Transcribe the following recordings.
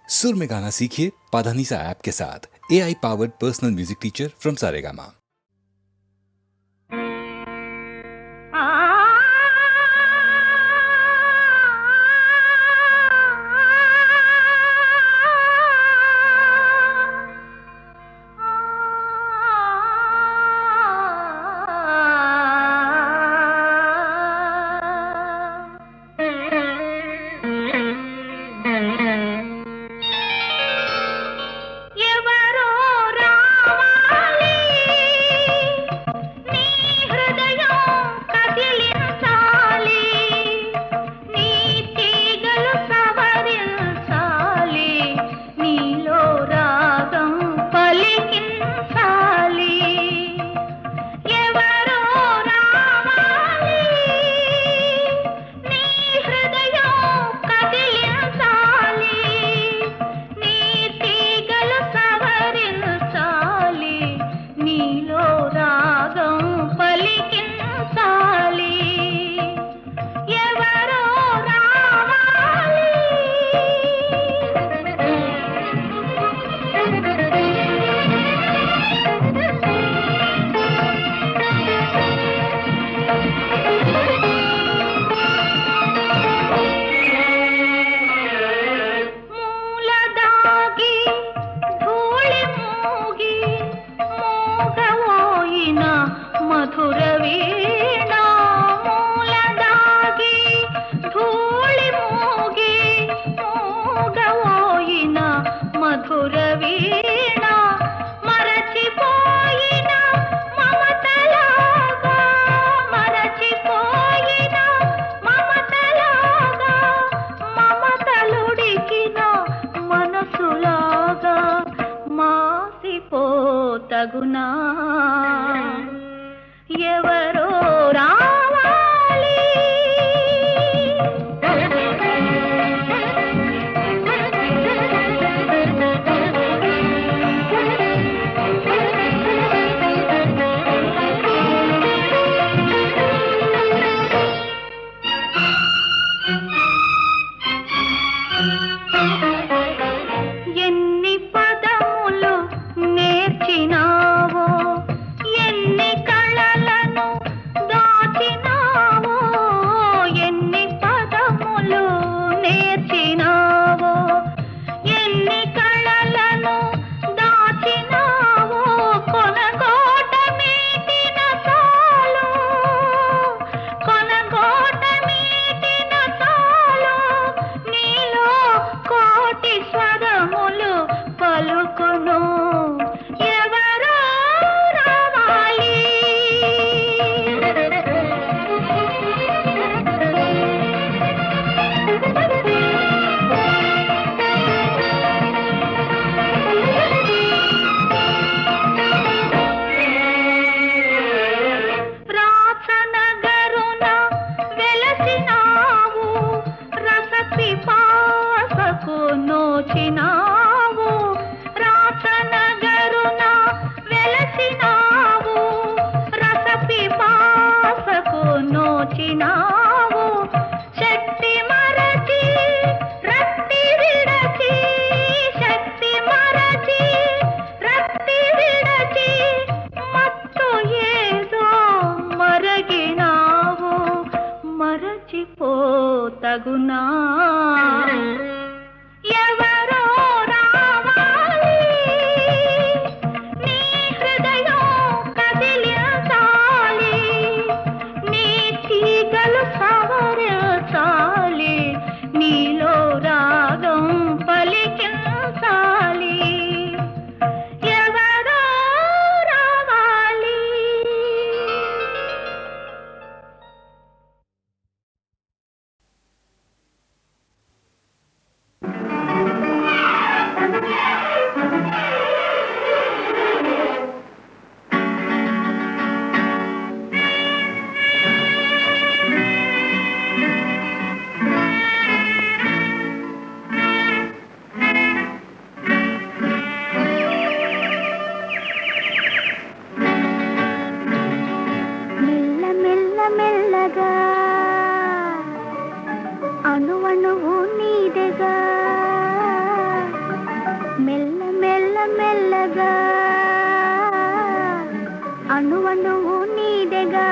सुर में गाना सीखिए पाधानीसा ऐप के साथ। AI powered personal music teacher from Saregama. తగునా ఎవరో రావాలి ఎన్ని పదములు నేర్చినావో ఎన్ని కళలను దాచినావో ఎన్ని పదములు నేర్చినావో ఎన్ని కళలను దాచినావో కొనగోట మీటిన చాలు కొనగోట మీటిన చాలు నీలో కోటి స్వరములు పలుకును ఎవరో రావాలి రాచనగరున వెలసినావు రస పిపాసకు నోచినావు రాచనగరున వెలసినావు రస పిపాసకు నోచినావు శక్తి మరచి రక్తి విడచి శక్తి మరచి రక్తి విడచి మత్తు ఏదో మరగినావు మరచిపోతగునా ఎవరో అణువణువు నీదెగా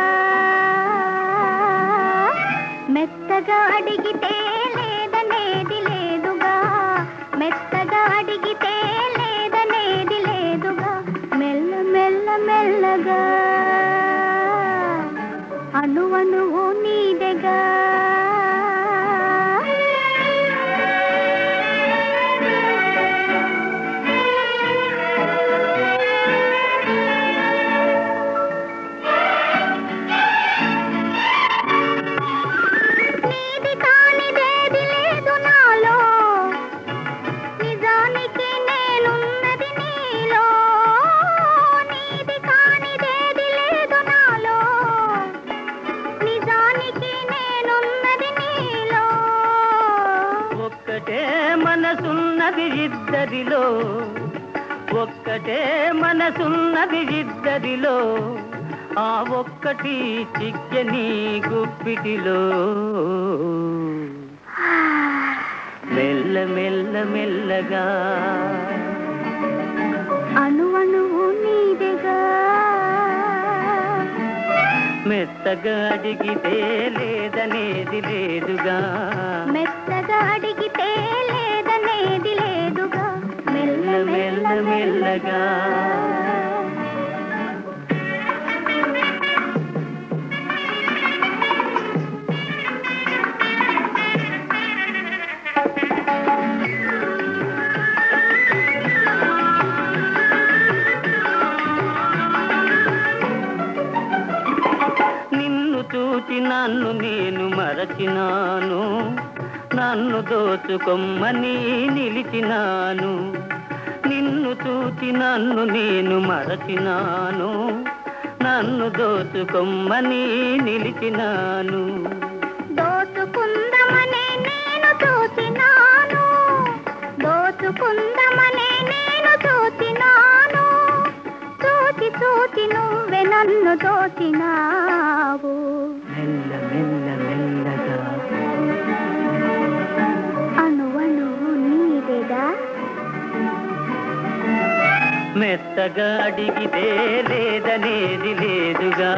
మెత్తగా అడిగితే లేదనేది లేదుగా మెత్తగా అడిగితే లేదనేది లేదుగా మెల్ల మెల్ల మెల్లగా అణువణువు నీదెగా నీది కానిదేది లేదు నాలో నిజానికి నేనున్నది నీలో నీది కానిదేది లేదు నాలో నిజానికి నేనున్నది నీలో ఒక్కటే మనసున్నది ఇద్దరిలో ఒక్కటే మనసున్నది ఇద్దరిలో ఆ ఒక్కటి చిక్కని గుప్పిటిలో మెల్ల మెల్ల మెల్లగా అణువణువు నీదెగా మెత్తగా అడిగితే లేదనేది లేదుగా మెత్తగా అడిగితే లేదనేది లేదుగా మెల్ల మెల్ల మెల్లగా నిన్ను చూచి నన్ను నేను మరచినాను నన్ను దోచుకొమ్మని నిలిచినాను నిన్ను చూచి నన్ను నేను మరచినాను నన్ను దోచుకొమ్మని నిలిచినాను దోచుకుందమనే నేను చూసినాను దోచుకుందమనే నేను చూసినాను చూచి చూచి నువ్వే నన్ను దోచినావు మెల్ల మెల్ల మెల్లగా అణువణువు నీదెగా మెత్తగా అడిగితే లేదనేది లేదుగా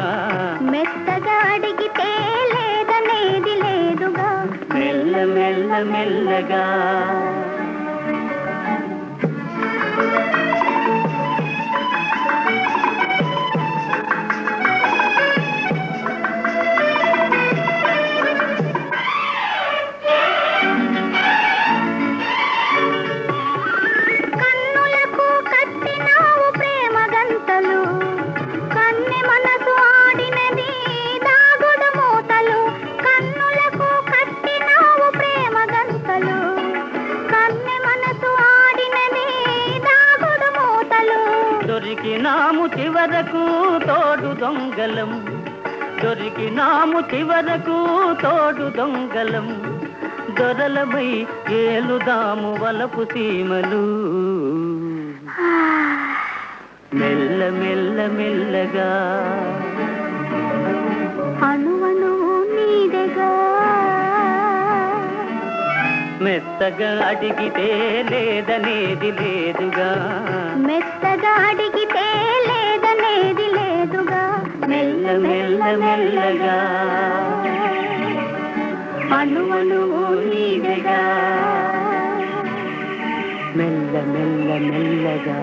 మెత్తగా అడిగితే లేదనేది లేదుగా మెల్ల మెల్ల మెల్లగా కన్నులకు కట్టినావు ప్రేమ గంతలు కన్నె మనసు ఆడినది దాగుడు మూతలు కన్నులకు కట్టినావు ప్రేమ గంతలు కన్నె మనసు ఆడినది దాగుడు మూతలు దొరికినాము చివరకు తోడు దొంగలం దొరికినాము చివరకు తోడు దొంగలం దొరలమై ఏలుదాము వలపు సీమలు మెల్ల మెల్ల మెల్లగా అణువణువు నీదెగా మెత్తగా అడిగితే లేదనేది లేదుగా మెత్తగా అడిగితే లేదనేది లేదుగా మెల్ల మెల్ల మెల్లగా అణువణువు నీదెగా మెల్ల మెల్ల మెల్లగా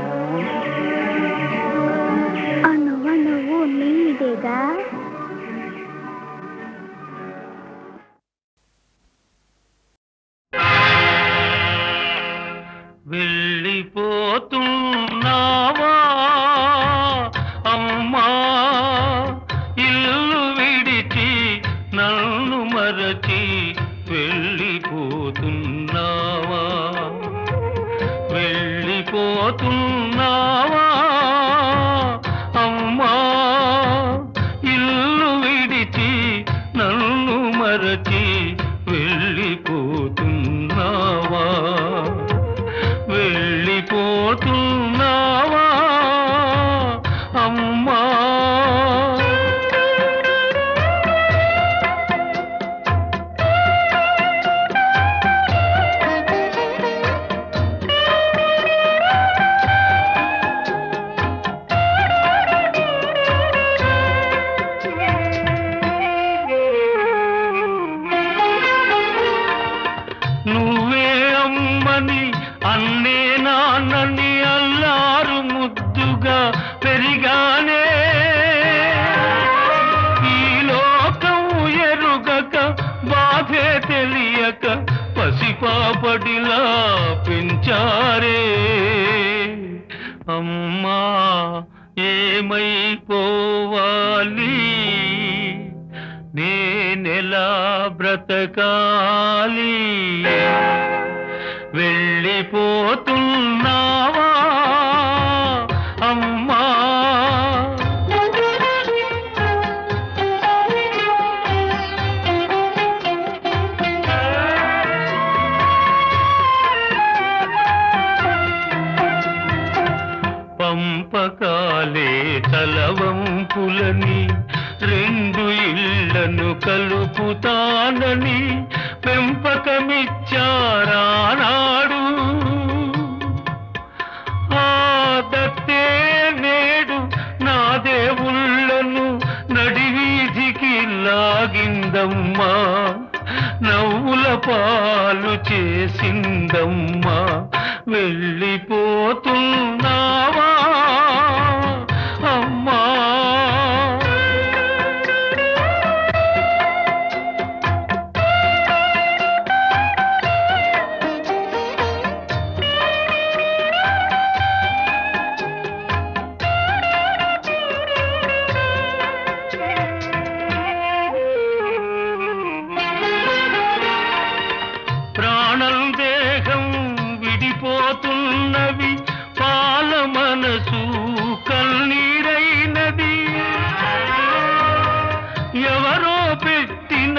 అణువణువు నీదెగా వెళ్ళిపోతున్నావా అమ్మా ఇల్లు విడిచి నన్ను మరచి వెళ్ళిపోతున్నావా వెళ్ళిపోతున్నావా అమ్మా ఇల్లు విడిచి నన్ను మరచి వెళ్ళిపోతున్నావా వెళ్ళిపోతున్నావా అమ్మా అన్నే నాన్నని అల్లారు ముద్దుగా పెరిగానే ఈ లోకం ఎరుగక బాధే తెలియక పసిపాపడిలా పెంచారే అమ్మా ఏమైపోవాలి నేనెలా బ్రతకాలి వెళ్ళిపోతున్నావా అమ్మా పంపకాలే తలవంపులని రెండు ఇళ్లను కలుపుతానని పెంపకమిచ్చారానాడు ఆ దత్తే నేడు నా దేవుళ్ళను నడివీధికి లాగిందమ్మా నవ్వుల పాలు చేసిందమ్మా వెళ్ళిపోతున్నావా అమ్మా ప్రాణం దేహం విడిపోతున్నవి పాల మనసు కన్నీరైనది ఎవరో పెట్టిన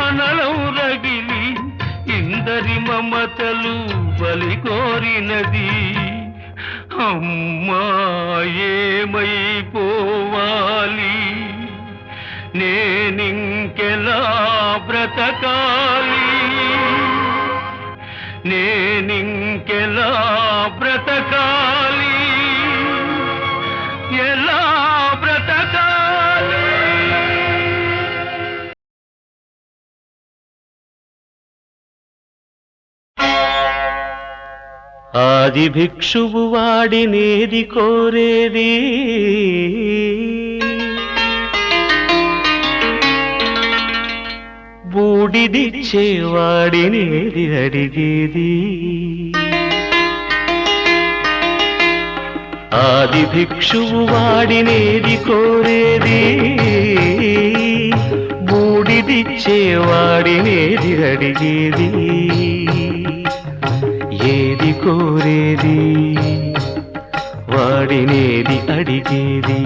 అనలం రగిలి ఇందరి మమతలు బలి కోరినది అమ్మా ఏమైపోవాలి నేనింకెలా బ్రతకాలి నేనింకెలా బ్రతకాలి ఎలా బ్రతకాలి ఆది భిక్షువు వాడినేది కోరేది బూడిదిచ్చేవాడినేది అడిగేది ఆది భిక్షువు వాడినేది కోరేది బూడిదిచ్చేవాడినేది అడిగేది ఏది కోరేది వాడినేది అడిగేది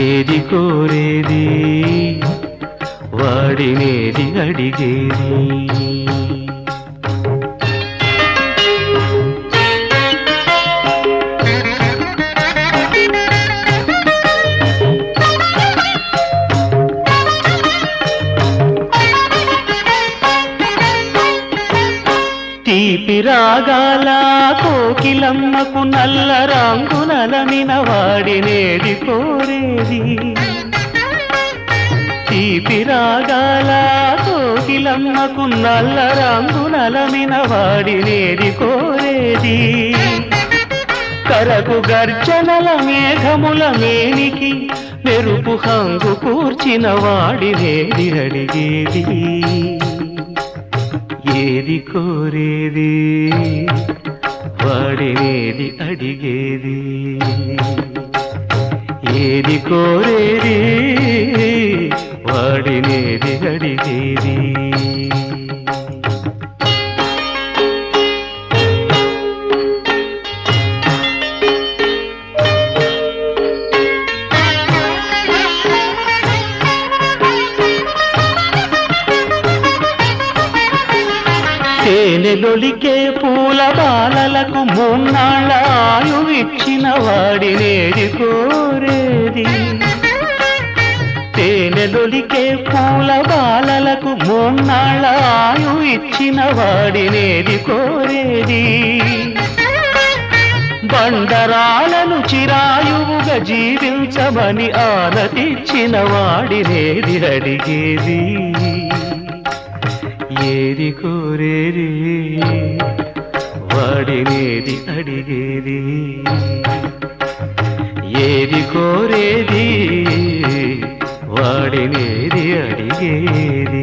ఏది కోరేది వాడినేది అడిగేది తీపి రాగాల కోకిలమ్మకు నల్ల రంగునలమిన వాడినేది కోరేది తీపి రాగాల కోకిలమ్మకు నల్ల రంగునలమిన వాడినేది కోరేది కరకు గర్జనల మేఘముల మేనికి మెరుపు హంగు కూర్చిన వాడినేది అడిగేది ఏది కోరేది వాడినేది అడిగేది ఏది కోరేది వాడినేది అడిగేది తేనెలొలికే పూల బాలలకు మూన్నాళ్ళ ఆయువిచ్చిన వాడినేది కోరేది తేనెలొలికే పూల బాలలకు మూన్నాళ్ళ ఆయువిచ్చిన వాడినేది కోరేది బండరాలను చిరాయువుగా జీవించమని ఆనతిచ్చిన వాడినేది అడిగేది ఏది కోరేది వాడినేది అడిగేది ఏది కోరేది వాడినేది అడిగేది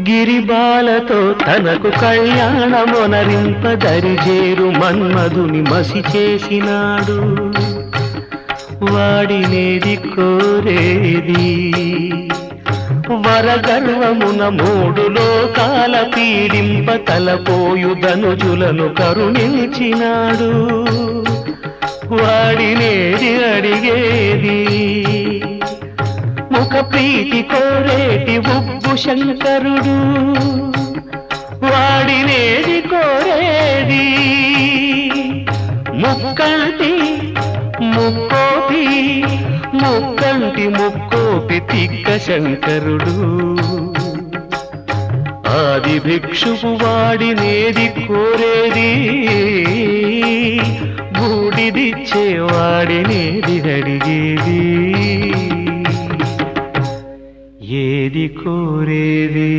గిరిబాలతో తనకు కళ్యాణమొనరింప దరిజేరు మన్మధుని మసి చేసినాడు వాడినేది కోరేది వరగర్వమున మూడు లోకాల పీడింప తలపోయు ధనుజులను కరుణించినాడు వాడినేది అడిగేది ముఖ ప్రీతి కోరేటి ఉబ్బు శంకరుడు వాడినేది కోరేది ముక్కంటి ముక్కోపి ముక్కంటి ముక్కోపి తిక్క శంకరుడు ఆది భిక్షువు వాడినేది కోరేది బూడిదిచ్చే వాడినేది అడిగేది ఏది కోరేది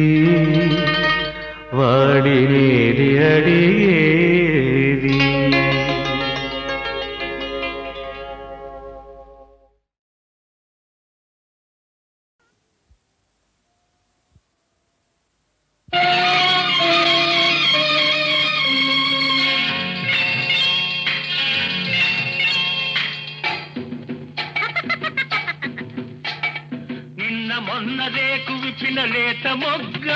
వాడినేది అడిగేది మొన్న రేకు విప్పిన లేత మొగ్గ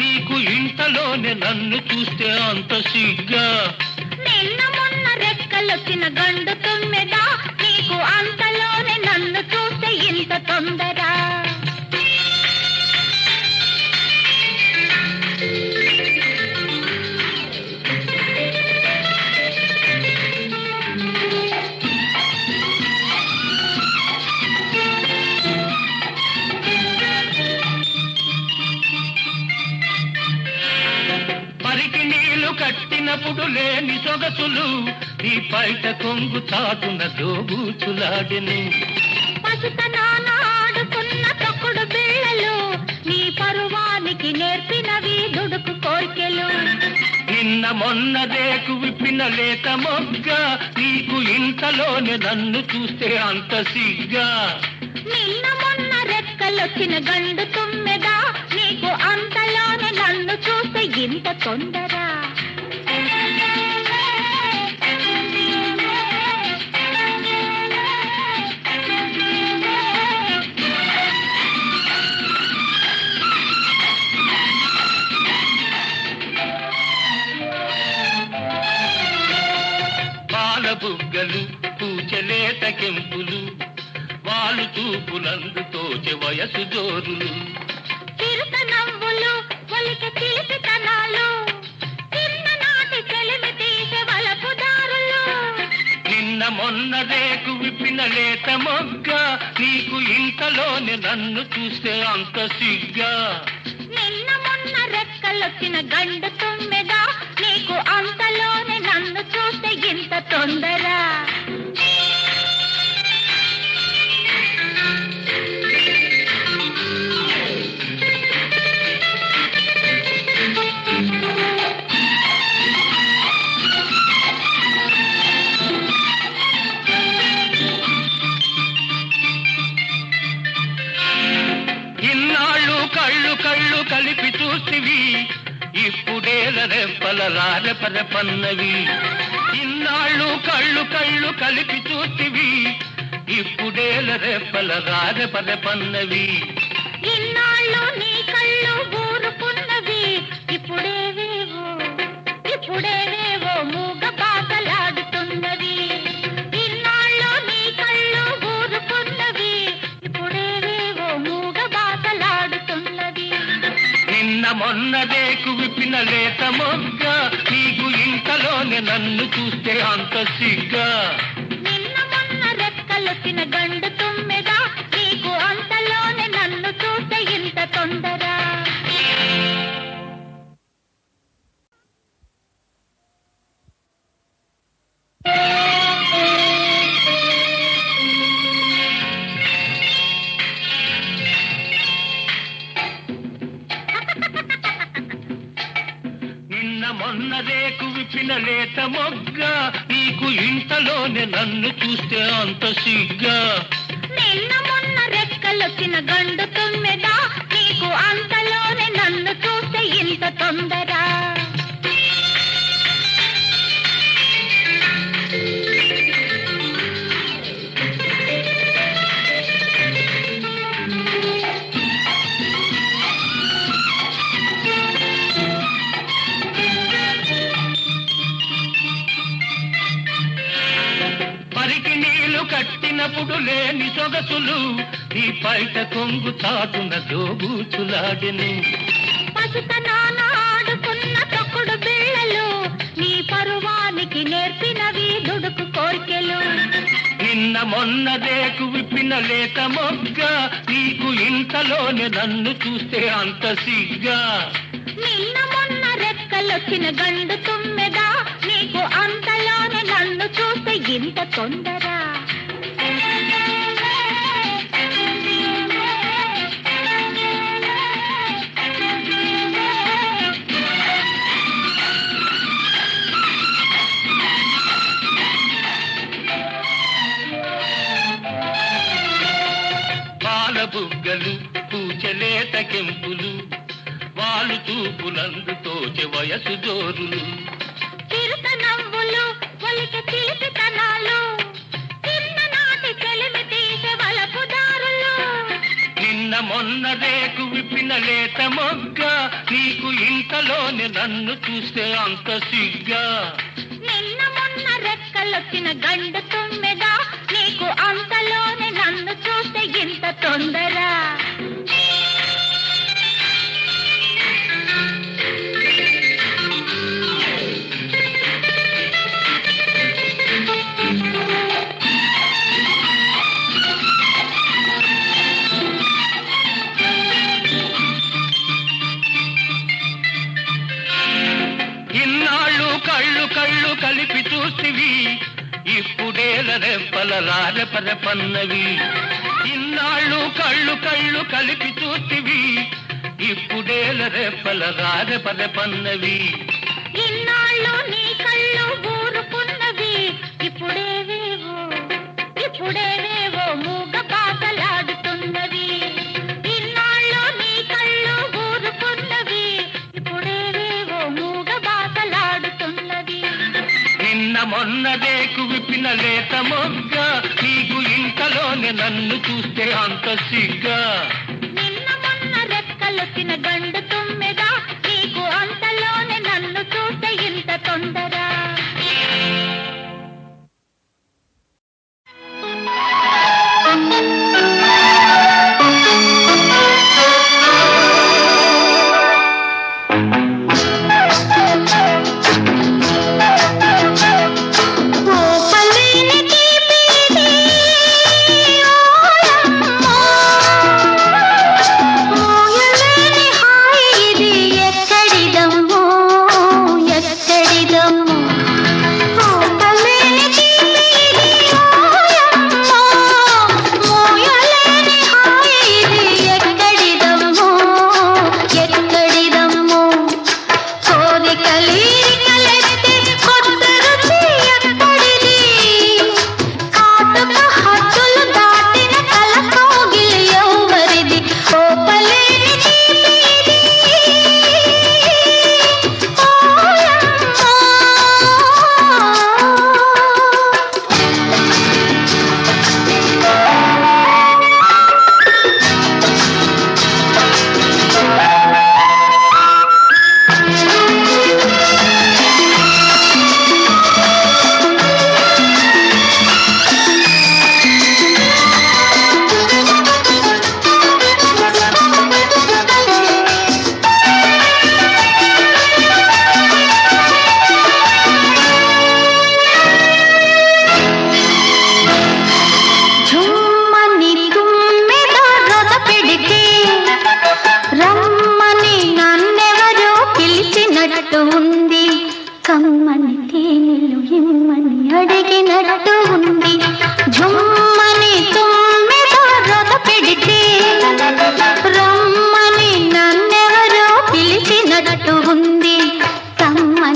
నీకు ఇంతలోనే నన్ను చూస్తే అంత సిగ్గా నిన్న మొన్న రెక్కలొచ్చిన గండు తుమ్మెదా నీకు అంతలోనే నన్ను చూస్తే ఇంత తొందర కట్టినప్పుడు లేని సొగసులు నీ పైట కొంగు చాటున దోబూచులాడెను పసుతనాన ఆడుకున్న తొక్కుడు బిళ్ళలు నీ పరువానికి నేర్పినవి దుడుకు కోర్కెలు నిన్న మొన్న రేకు విప్పిన లేత మొగ్గ నీకు ఇంతలోనే నన్ను చూస్తే అంత సిగ్గా నిన్న మొన్న రెక్కలొచ్చిన గండు తుమ్మెదా నీకు అంతలోనే నన్ను చూస్తే ఇంత తొందర బుగ్గలు పూచలేత కెంపులు వాలు చూపులందు తోచె వయసు జోరులు చిరుత నవ్వులు ఒలిక చిలిపితనాలు చిన్ననాటి చెలిమి తీసే వలపు దారులు నిన్న మొన్న రేకు విప్పిన లేత మొగ్గ నీకు ఇంతలోనే నన్ను చూస్తే అంత సిగ్గా నిన్న మొన్న రెక్కలొచ్చిన గండు తుమ్మెదా నీకు అంతలోనే నన్ను చూస్తే ఇంత తొందర ఇన్నాళ్ళు కళ్ళు కళ్ళు కలిపి చూసివి ఇప్పుడేల రెప్పల రారెపరెపన్నవి ఇన్నాళ్ళు కళ్ళు కళ్ళు కలిపి చూసివి ఇప్పుడేల రెప్పల రారెపరెపన్నవి ఇన్నాళ్ళు నీ కళ్ళు ఊరుకున్నవి ఇప్పుడేవేవో మూగ బాటలాడుతున్నవి ఇన్నాళ్ళు నీ కళ్ళు ఊరుకున్నవి ఇప్పుడేవేవో మూగ బాటలాడుతున్నవి నిన్న మొన్న రేకు విప్పిన లేత మొగ్గ నీకు ఇంతలోనే నన్ను చూస్తే అంత సిగ్గా నిన్న మొన్న రెక్కలొచ్చిన గండు తుమ్మెదా నీకు అంతలోనే నన్ను చూస్తే ఇంత తొందర మొన్న రేకు విప్పిన లేత మొగ్గ నీకు ఇంతలోనే నన్ను చూస్తే అంత సిగ్గా. నిన్న మొన్న రెక్కలొచ్చిన గండు తుమ్మెదా నీకు అంతలోనే నన్ను చూస్తే ఇంత తొందర. పరికి నీళ్లు కట్టినప్పుడు లేని సొగసులు నీ పైట కొంగు చాటున దోబూచులాడెను. పసుతనాన ఆడుకున్న తొక్కుడు బిళ్ళలు నీ పరువానికి నేర్పినవి దుడుకు కోర్కెలు. నిన్న మొన్న రేకు విప్పిన లేత మొగ్గ నీకు ఇంతలోనే నన్ను చూస్తే అంత సిగ్గా. నిన్న మొన్న రెక్కలొచ్చిన గండు తుమ్మెదా నీకు అంతలోనే నన్ను చూస్తే ఇంత తొందర. పాల బుగ్గలు పూచలేత కెంపులు వాలు చూపులందు తోచె వయసు జోరులు. చిరుత నవ్వులు ఒలిక చిలిపితనాలు చిన్ననాటి చెలిమి తీసే వలపు దారులు. నిన్న మొన్న రేకు విప్పిన లేత మొగ్గ నీకు ఇంతలోనే నన్ను చూస్తే అంత సిగ్గా. నిన్న మొన్న రెక్కలొచ్చిన గండు తుమ్మెదా నీకు అంతలోనే నన్ను చూస్తే ఇంత తొందర. ఇన్నాళ్ళు కళ్ళు కళ్ళు కలిపి చూసివి ఇప్పుడేల రెప్పల రారెపరెపన్నవి. ఇన్నాళ్ళు కళ్ళు కళ్ళు కలిపి చూసివి ఇప్పుడేల రెప్పల రారెపరెపన్నవి. ఇన్నాళ్ళు నీ కళ్ళు ఊరుకున్నవి ఇప్పుడేవేవో మూగ బాసలాడుతున్నవి. ఇన్నాళ్ళు నీ కళ్ళు ఊరుకున్నవి ఇప్పుడేవేవో మూగ బాసలాడుతున్నవి. నిన్న మొన్న రేకు విప్పిన లేత మొగ్గ నీకు ఇంతలోనే నన్ను చూస్తే అంత సిగ్గా. నిన్న మొన్న రెక్కలొచ్చిన గండు తుమ్మెదా నీకు అంతలోనే నన్ను చూస్తే ఇంత తొందర.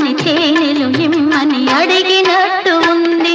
కమ్మని తేనెలు ఇమ్మని అడిగినట్టు ఉంది.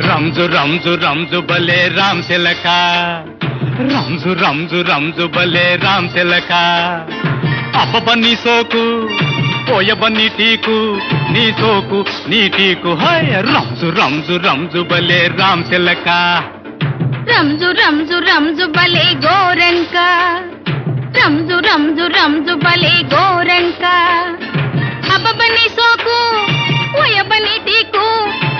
రంజు రంజు రంజు బలే రామ్ తిలక, రంజు రంజు రంజు బలే రామ్ తిలక. అబ్బబ్బ నీ సోకు పోయబ నీ టీకు, నీ సోకు నీ టీకు హాయ్. రంజు రంజు రంజు బలే రామ్ తిలక. రంజు రంజు రంజు బలే గోరంక, రంజు రంజు రంజు బలే గోరంక. అబ్బబ్బ నీ సోకు పోయబ నీ టీకు,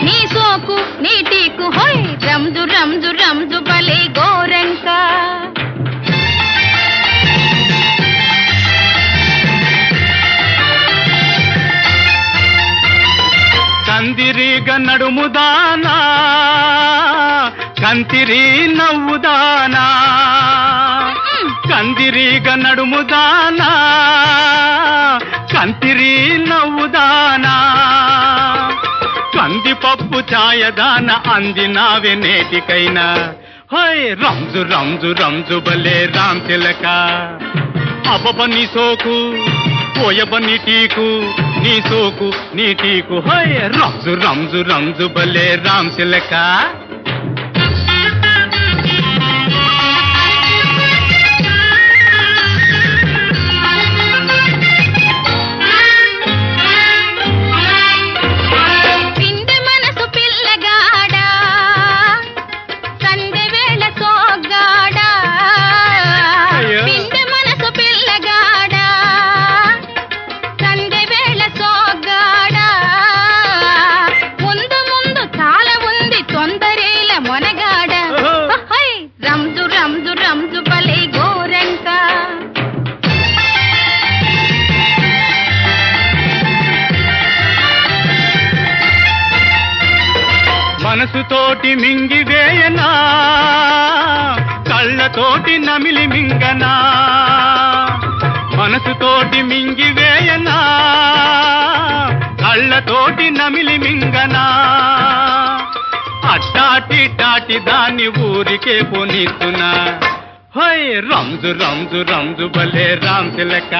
నీ సోకు నీ టీకు హోయ్. రంజు రంజు రంజు బలే గోరంక. కందిరీగ నడుముదానా, కంతిరి నవ్వుదానా. కందిరీగ నడుముదానా, కంతిరి నవ్వుదానా. కందిపప్పు ఛాయదాన అందినావే నేటికైనా హోయ్. రంజు రంజు రంజు బలే రామ్ తిలక. అబ్బబ్బ నీ సోకు పోయబ నీ టీకు, నీ సోకు నీ టీకు హోయ్. రంజు రంజు రంజు బలే రామ్ తిలక. మనసుతోటి మింగివేయనా, కళ్ళతోటి నమిలి మింగనా. మనసుతోటి మింగివేయనా, కళ్ళతోటి నమిలి మింగనా. అట్టాటి టాటి దాన్ని ఊరికే పోనిస్తున్నా హోయ్. రంజు రంజు రంజు బలే రామ్ తిలక.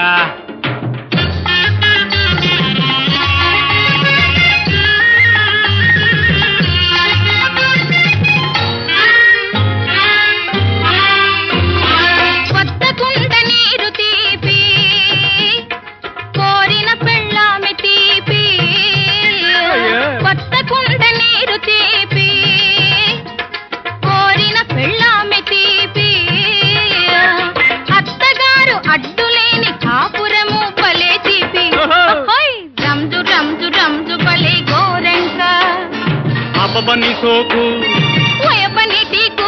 కొత్త కుండ నీరు అబబ నీ సోకు ఓయబ్బ నీటీకు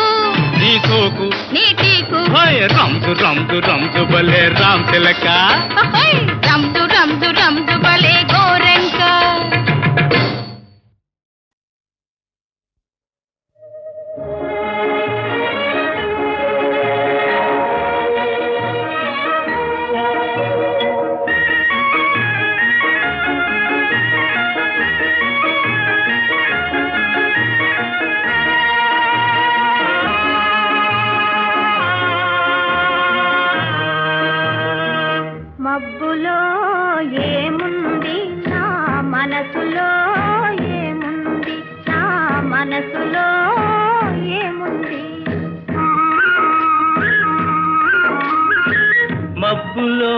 నీ సోకు నీటీకు హోయ్ రంజు రంజు రంజు బలే రామ్ తిలక రంజు రంజు రంజు బలే గోరంక మబ్బులో ఏముంది నా మనసులో ఏముంది నా మనసులో ఏముంది మబ్బులో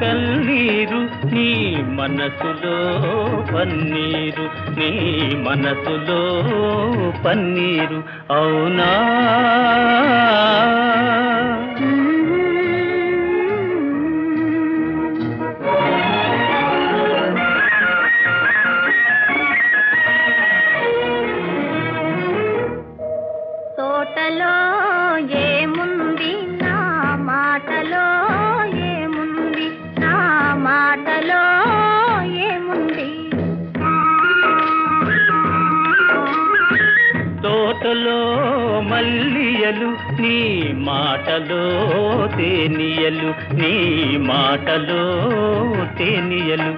కన్నీరు నీ మనసులో పన్నీరు నీ మనసులో పన్నీరు అవునా తోటలో ఏముంది నా మాటలో ఏముంది నా మాటలో ఏముంది తోటలో మల్లియలు నీ మాటలో తేనియలు నీ మాటలో తేనియలు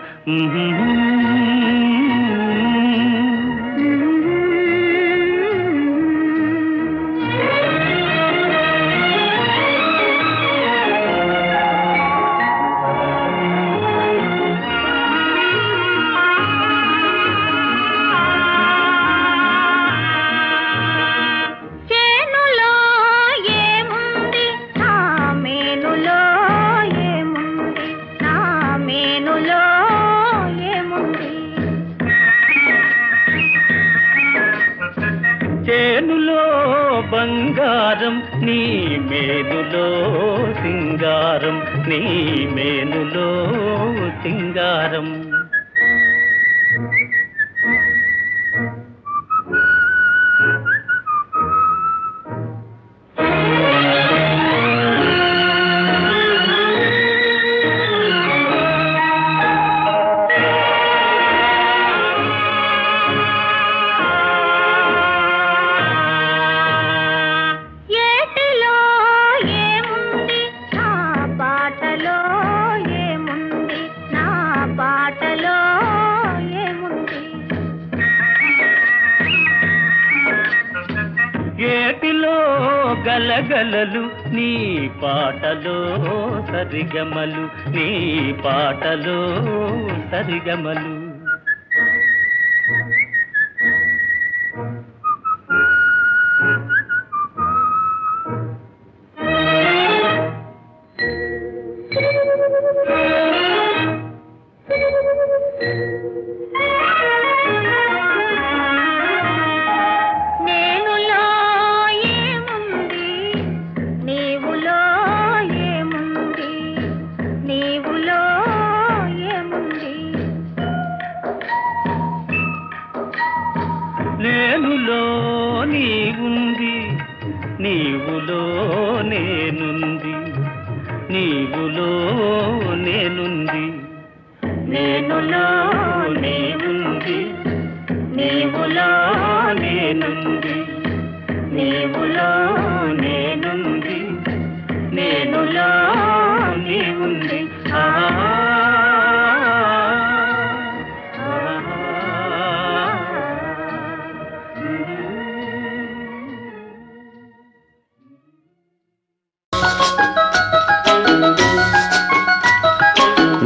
చేనులో ఏముంది నా మేనులో ఏముంది నా మేనులో ఏముంది చేనులో బంగారం నీ మేనులో సింగారం నీ మేనులో సింగారం ఏటిలో ఏముంది నా పాటలో ఏముంది నా పాటలో ఏముంది ఏటిలో గలగలలు నీ పాటలో సరిగమలు నీ పాటలో సరిగమలు నేనులో ఏముంది నీవులో ఏముంది నీవులో ఏముంది నేనులో నీవుంది నీవులో నేనుంది నీవులో నేనుంది నేనులో నీవుంది నీవులో నేనుంది నీవులో నేనుంది నేనులో నీవుంది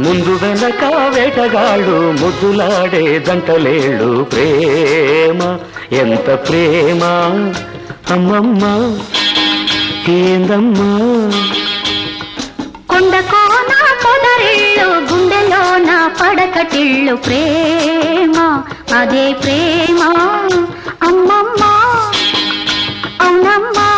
ముందు వెనక వేటగాళ్ళు ముద్దులాడే జంటలేళ్ళు ప్రేమ ఎంత ప్రేమ అమ్మమ్మ ఏందమ్మా కొండ కోన పొదరిళ్ళు గుండెలోన పడకటిళ్ళు ప్రేమ అదే ప్రేమ అమ్మమ్మ అవునమ్మా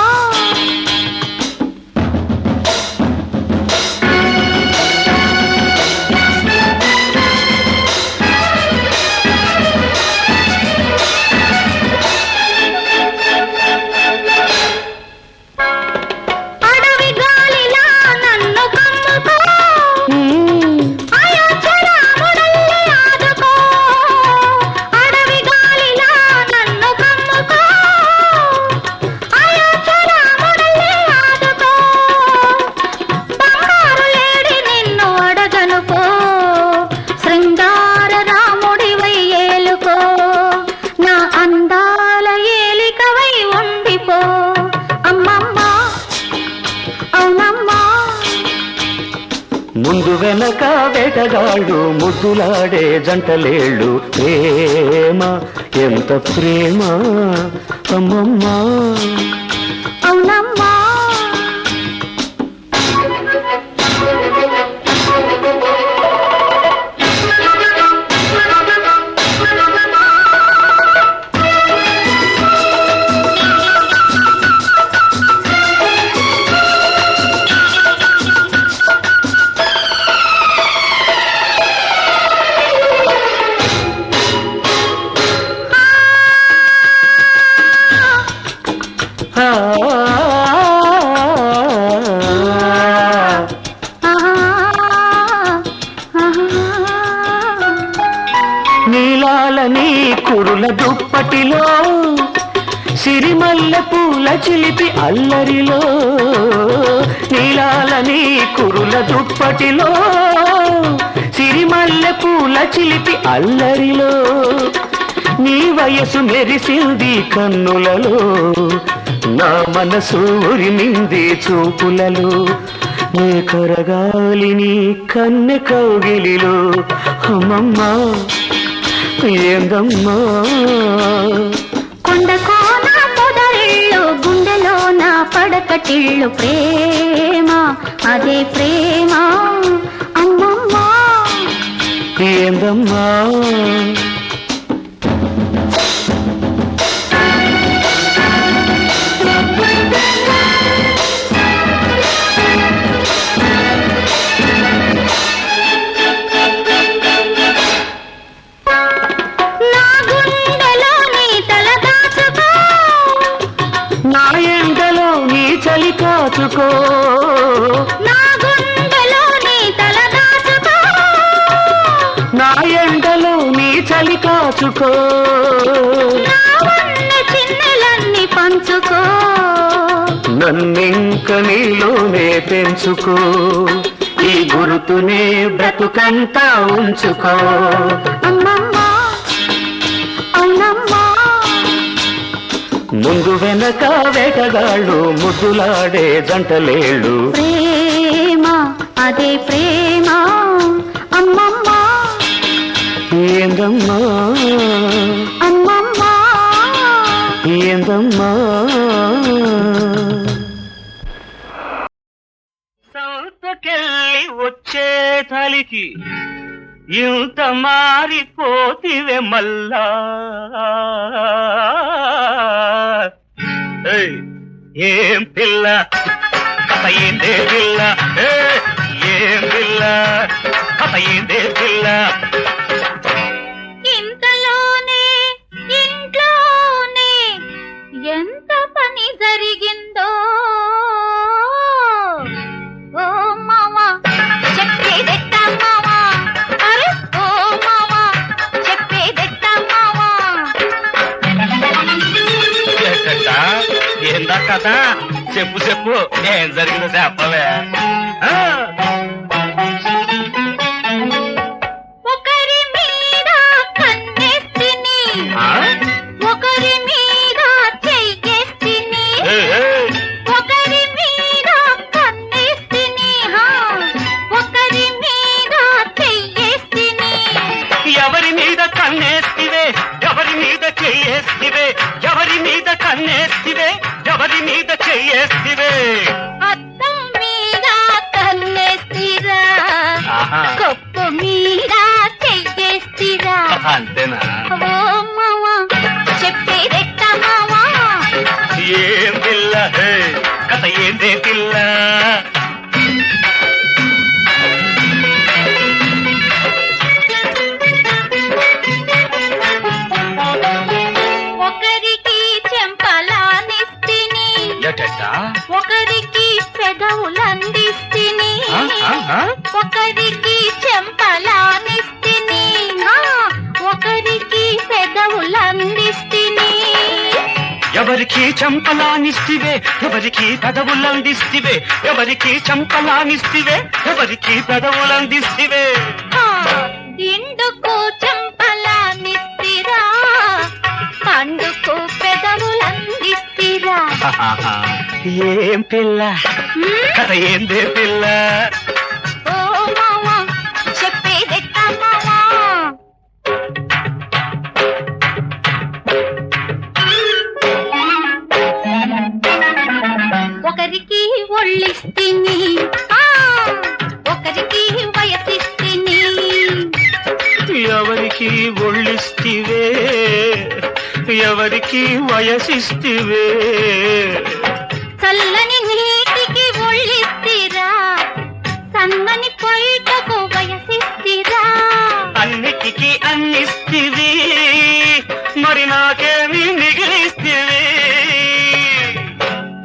ముందు వెనక వేటగాళ్ళు ముద్దులాడే జంటలేళ్ళు ప్రేమ ఎంత ప్రేమ అమ్మమ్మా అవునమ్మా నీలాలని కురుల దుప్పటిలో సిరిమల్లె పూల చిలిపి అల్లరిలో నీలాలని కురుల దుప్పటిలో సిరిమల్లె పూల చిలిపి అల్లరిలో నీ వయసు మెరిసింది కన్నులలో నా మనసు ఉరిమింది చూపులలో నీ కరగాలి నీ కన్నె కౌగిలిలో అమ్మమ్మా ఏందమ్మా కొండ కోన పొదరిళ్ళు గుండెలో నా పడకటిళ్ళు ప్రేమ అదే ప్రేమ అమ్మమ్మా ఏందమ్మా నా ఎండలో నీ చలి కాచుకో నా గుండెలో నీ తల దాచుకో నా ఎండలో నీ చలి కాచుకో నా వన్నె చిన్నెలన్నీ పంచుకో నన్నింక నీలోనే పెంచుకో ఈ గురుతునే బ్రతుకంతా ఉంచుకో అమ్మమ్మా అవునమ్మా ముందు వెనక వేటగాళ్ళు ముద్దులాడే జంటలేళ్ళు ప్రేమ అదే ప్రేమ అమ్మమ్మా ఏందమ్మా అమ్మమ్మా ఏందమ్మా సంతకెళ్ళి వచ్చే తలికి ఇంత మారిపోతివే మల్లా ఏం పిల్ల కథ ఏందే పిల్ల ఏం పిల్ల కథ ఏందే పిల్ల ఇంతలోనే ఇంట్లోనే ఎంత పని జరిగిందో ఓ మావా చెప్పేదెట్ట మావా అరే ఓ మావా చెప్పేదెట్ట మావా ఏందా కదా చెప్పు చెప్పు ఏం జరిగిందో చెప్పవే ఒకరి మీద కన్నేస్తిని ఒకరి మీద చెయ్యేస్తిని ఒకరి మీద కన్నేస్తిని ఒకరి మీద చెయ్యేస్తిని ఎవరి మీద కన్నేస్తివే ఎవరి మీద చెయ్యేస్తివే ఎవరి మీద కన్నేస్తివే ఎవరి మీద చెయ్యేస్తివే అద్దం మీద కన్నేస్తిరా కొప్పు మీద చెయ్యేస్తిరా అంతేనా ఓ మావా చెప్పేదెట్ట మావా ఏం పిల్ల కథ ఏందే పిల్ల ఒకరికి చెంపలానిస్తిని ఒకరికి పెదవులందిస్తిని ఒకరికి చెంపలానిస్తిని ఒకరికి పెదవులందిస్తిని ఎవరికి చంపలానిస్తివే ఎవరికి పెదవులందిస్తివే ఎవరికి చంపలానిస్తివే ఎవరికి పెదవులందిస్తివే దిండుకు చెంపలానిస్తిరా పండుకు పెదవులందిస్తిరా ఏం పిల్ల కథ ఏందే పిల్ల ఓ మా వయసిస్తివే చల్లని నీటికి ఒళ్ళిస్తిరా సన్నని పైటకు వయసిస్తిరా అన్నిటికీ అన్నిస్తివి మరి నాకేమి మిగిలిస్తివి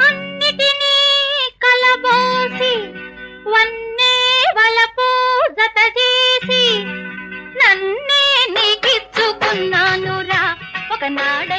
అన్నిటినీ కలబోసి వన్నే వలపు జత చేసి నన్నే నీకిచ్చుకున్నానురా ఒకనాడై